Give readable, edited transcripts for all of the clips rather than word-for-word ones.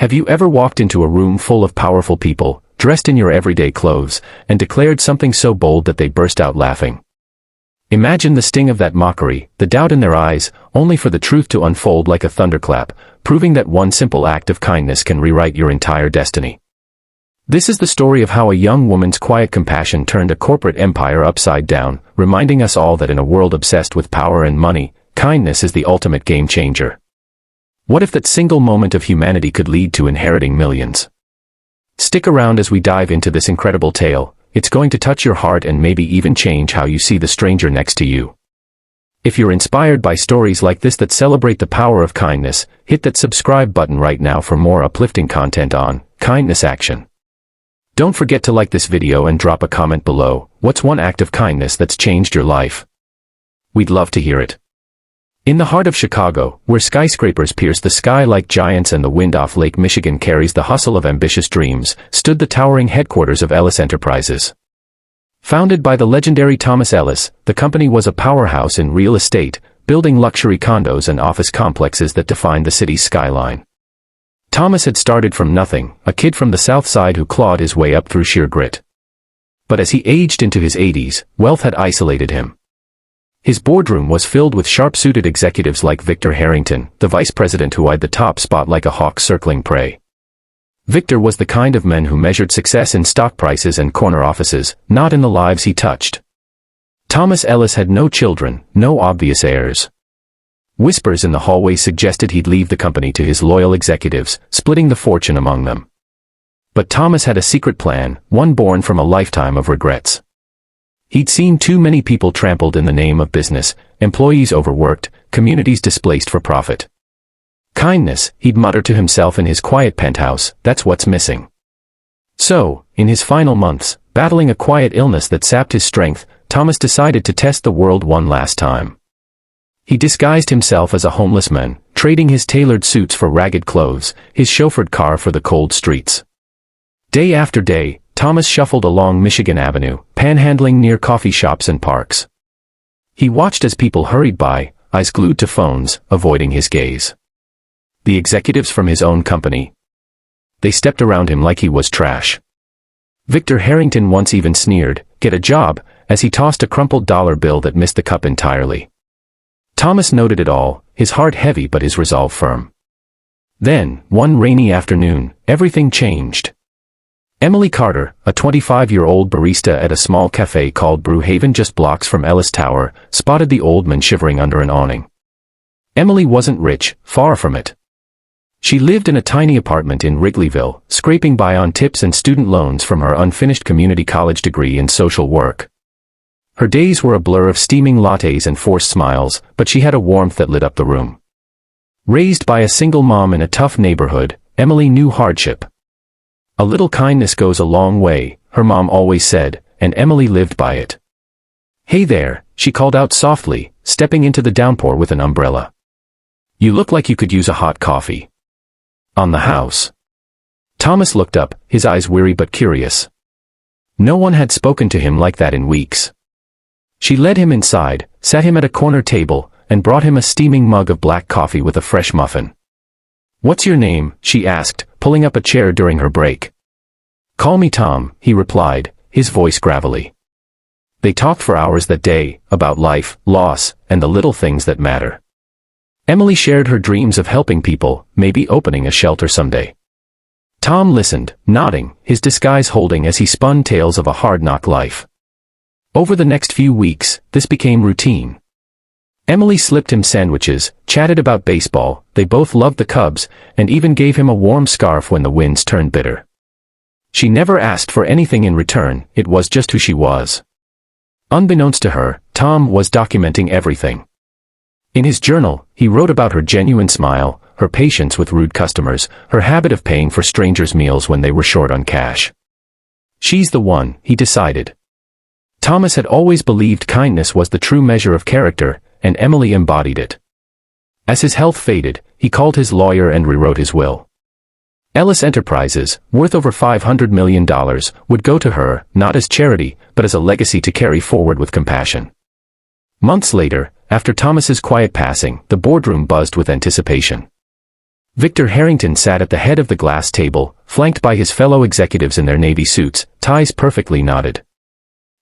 Have you ever walked into a room full of powerful people, dressed in your everyday clothes, and declared something so bold that they burst out laughing? Imagine the sting of that mockery, the doubt in their eyes, only for the truth to unfold like a thunderclap, proving that one simple act of kindness can rewrite your entire destiny. This is the story of how a young woman's quiet compassion turned a corporate empire upside down, reminding us all that in a world obsessed with power and money, kindness is the ultimate game changer. What if that single moment of humanity could lead to inheriting millions? Stick around as we dive into this incredible tale. It's going to touch your heart and maybe even change how you see the stranger next to you. If you're inspired by stories like this that celebrate the power of kindness, hit that subscribe button right now for more uplifting content on kindness action. Don't forget to like this video and drop a comment below. What's one act of kindness that's changed your life? We'd love to hear it. In the heart of Chicago, where skyscrapers pierce the sky like giants and the wind off Lake Michigan carries the hustle of ambitious dreams, stood the towering headquarters of Ellis Enterprises. Founded by the legendary Thomas Ellis, the company was a powerhouse in real estate, building luxury condos and office complexes that defined the city's skyline. Thomas had started from nothing, a kid from the South Side who clawed his way up through sheer grit. But as he aged into his 80s, wealth had isolated him. His boardroom was filled with sharp-suited executives like Victor Harrington, the vice president who eyed the top spot like a hawk circling prey. Victor was the kind of man who measured success in stock prices and corner offices, not in the lives he touched. Thomas Ellis had no children, no obvious heirs. Whispers in the hallway suggested he'd leave the company to his loyal executives, splitting the fortune among them. But Thomas had a secret plan, one born from a lifetime of regrets. He'd seen too many people trampled in the name of business, employees overworked, communities displaced for profit. Kindness, he'd muttered to himself in his quiet penthouse, that's what's missing. So, in his final months, battling a quiet illness that sapped his strength, Thomas decided to test the world one last time. He disguised himself as a homeless man, trading his tailored suits for ragged clothes, his chauffeured car for the cold streets. Day after day, Thomas shuffled along Michigan Avenue, panhandling near coffee shops and parks. He watched as people hurried by, eyes glued to phones, avoiding his gaze. The executives from his own company. They stepped around him like he was trash. Victor Harrington once even sneered, "Get a job," as he tossed a crumpled dollar bill that missed the cup entirely. Thomas noted it all, his heart heavy but his resolve firm. Then, one rainy afternoon, everything changed. Emily Carter, a 25-year-old barista at a small cafe called Brew Haven just blocks from Ellis Tower, spotted the old man shivering under an awning. Emily wasn't rich, far from it. She lived in a tiny apartment in Wrigleyville, scraping by on tips and student loans from her unfinished community college degree in social work. Her days were a blur of steaming lattes and forced smiles, but she had a warmth that lit up the room. Raised by a single mom in a tough neighborhood, Emily knew hardship. A little kindness goes a long way, her mom always said, and Emily lived by it. "Hey there," she called out softly, stepping into the downpour with an umbrella. "You look like you could use a hot coffee." "On the house." Thomas looked up, his eyes weary but curious. No one had spoken to him like that in weeks. She led him inside, sat him at a corner table, and brought him a steaming mug of black coffee with a fresh muffin. "What's your name?" she asked, pulling up a chair during her break. "Call me Tom," he replied, his voice gravelly. They talked for hours that day, about life, loss, and the little things that matter. Emily shared her dreams of helping people, maybe opening a shelter someday. Tom listened, nodding, his disguise holding as he spun tales of a hard-knock life. Over the next few weeks, this became routine. Emily slipped him sandwiches, chatted about baseball, they both loved the Cubs, and even gave him a warm scarf when the winds turned bitter. She never asked for anything in return, it was just who she was. Unbeknownst to her, Tom was documenting everything. In his journal, he wrote about her genuine smile, her patience with rude customers, her habit of paying for strangers' meals when they were short on cash. She's the one, he decided. Thomas had always believed kindness was the true measure of character, and Emily embodied it. As his health faded, he called his lawyer and rewrote his will. Ellis Enterprises, worth over $500 million, would go to her, not as charity, but as a legacy to carry forward with compassion. Months later, after Thomas's quiet passing, the boardroom buzzed with anticipation. Victor Harrington sat at the head of the glass table, flanked by his fellow executives in their navy suits, ties perfectly knotted.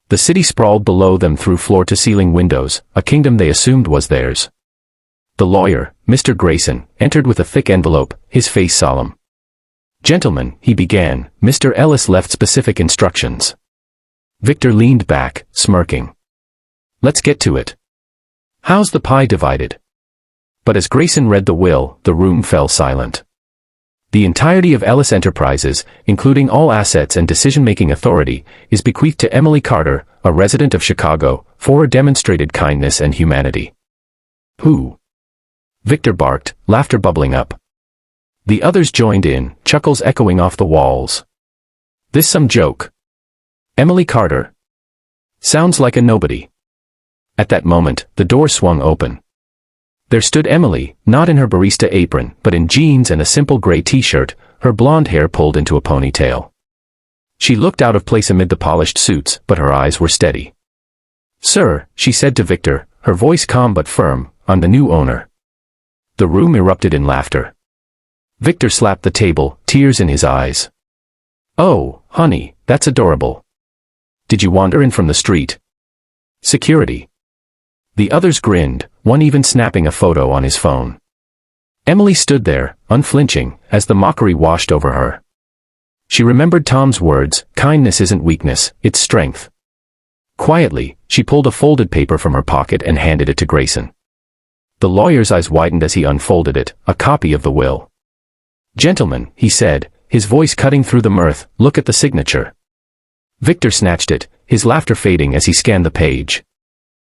The city sprawled below them through floor-to-ceiling windows, a kingdom they assumed was theirs. The lawyer, Mr. Grayson, entered with a thick envelope, his face solemn. "Gentlemen," he began, "Mr. Ellis left specific instructions." Victor leaned back, smirking. "Let's get to it. How's the pie divided?" But as Grayson read the will, the room fell silent. "The entirety of Ellis Enterprises, including all assets and decision-making authority, is bequeathed to Emily Carter, a resident of Chicago, for her demonstrated kindness and humanity." "Who?" Victor barked, laughter bubbling up. The others joined in, chuckles echoing off the walls. "This some joke? Emily Carter? Sounds like a nobody." At that moment, the door swung open. There stood Emily, not in her barista apron, but in jeans and a simple gray t-shirt, her blonde hair pulled into a ponytail. She looked out of place amid the polished suits, but her eyes were steady. "Sir," she said to Victor, her voice calm but firm, "I'm the new owner." The room erupted in laughter. Victor slapped the table, tears in his eyes. "Oh, honey, that's adorable. Did you wander in from the street?" "Security." The others grinned, one even snapping a photo on his phone. Emily stood there, unflinching, as the mockery washed over her. She remembered Tom's words, "Kindness isn't weakness, it's strength." Quietly, she pulled a folded paper from her pocket and handed it to Grayson. The lawyer's eyes widened as he unfolded it, a copy of the will. "Gentlemen," he said, his voice cutting through the mirth, "look at the signature." Victor snatched it, his laughter fading as he scanned the page.